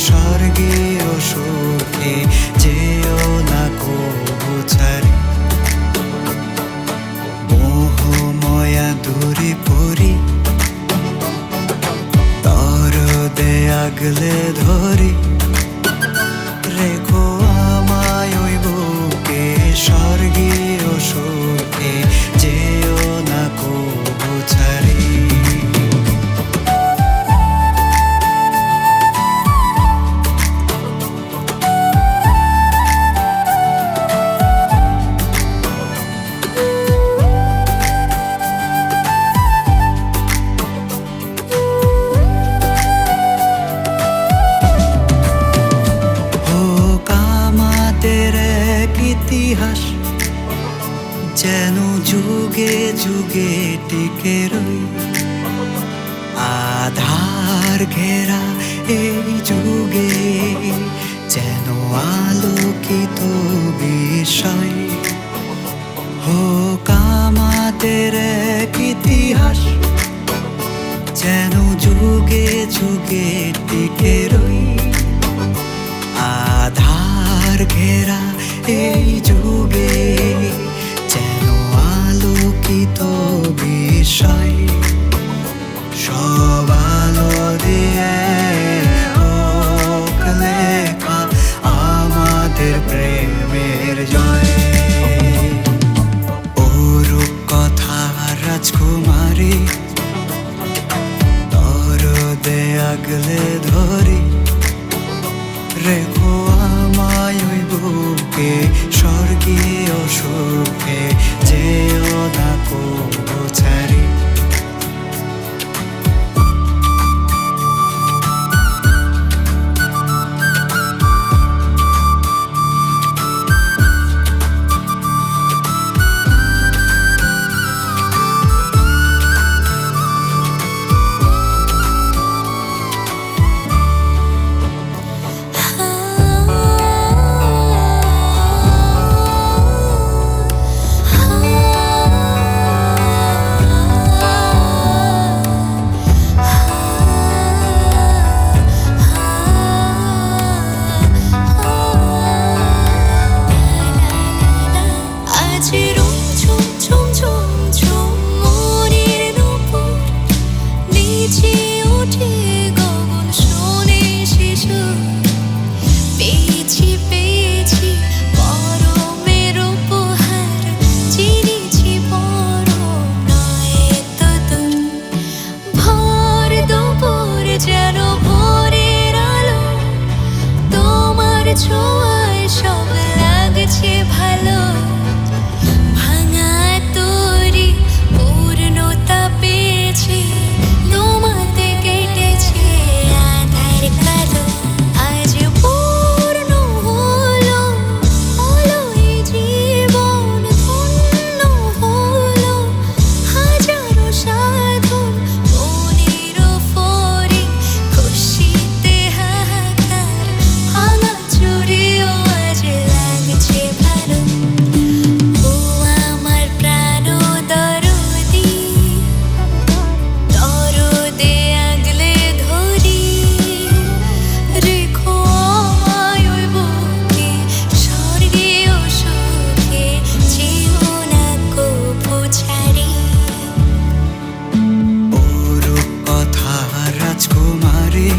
স্বর্গীয় সুখে যেও না কবু ছাড়ি। মোহময়া দূরে পড়ি দরদে আগলে ধরি, রেখো আমায় ওই বুকে স্বর্গীয় সুখে যেও না কবু ছাড়ি। ইতিহাস যেন যুগে যুগে টিকে রই, আধার ঘেরা এই যুগে যেন আলোকিত বিষয়। হোক আমাদের এক ইতিহাস যেন যুগে যুগে টিকে রই, আধার ঘেরা এই যুগে যেন আলোকিত বিষয়। সব আলো দিয়ে হোক লেখা আমাদের প্রেমের জয়। ওরূপ কথা রাজকুমারী দরদে আগলে ধরি, রেখো আমায় ওই বুকে স্বর্গীয় সুখে যেও না কবু ছাড়ি। ছোঁয়ায় সব লাগছে ভালো, ভাঙা তরি পূর্ণতা পেয়েছে, তোমাতে কেটেছে আধার কালো। আজ পূর্ণ হলো হলো এই জীবন, ধন্য হলো হাজারো সাধন মনের ফরে, খুশিতে হাহাকার ভাঙা চুড়িও আজ লাগছে ভালো। ও আমার প্রাণ দরদি, দরদে আগলে ধরি, রেখো আমায় ওই বুকে স্বর্গীয় সুখে যেও না কবু ছাড়ি। ওরূপ কথা রাজকুমারী